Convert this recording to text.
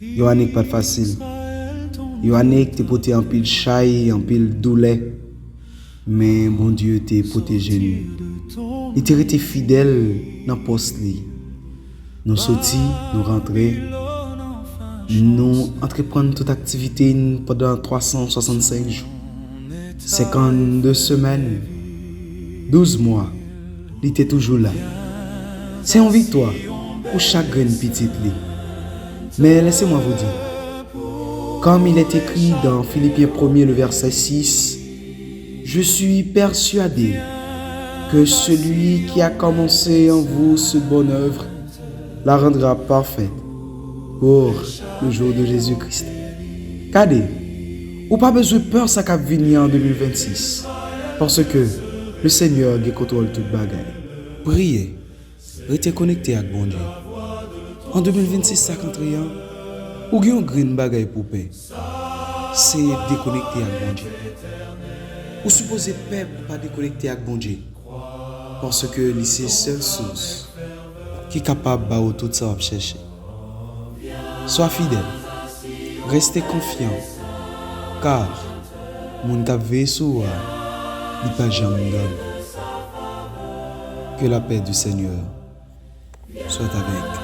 Yo anek pas facile. Yo anek te pote en pile chay, en pile douleur. Mais bon Dieu te protégé nous. Il te resté fidèle dans poste li. Nous sorti, nous rentrer, nous entreprendre toute activité pendant 365 jours, 52 semaines, 12 mois. Il était toujours là. C'est une victoire pour chaque graine petite li. Mais laissez-moi vous dire, comme il est écrit dans Philippiens 1er, le verset 6, je suis persuadé que celui qui a commencé en vous cette bonne œuvre la rendra parfaite pour le jour de Jésus-Christ. Regardez, ou pas besoin de peur ça va venir en 2026, parce que le Seigneur qui contrôle toute bagaille. Priez, restez connecté avec bon Dieu. En 2026, ça contrôle, ou bien green bagaille pour paix, c'est déconnecter avec bon Dieu. Ou supposez paix pour pas déconnecter avec bon Dieu, parce que c'est la seule source qui est capable de tout ça à chercher. Sois fidèle, restez confiant, car mon tave sous n'est pas jamais donné. Que la paix du Seigneur soit avec.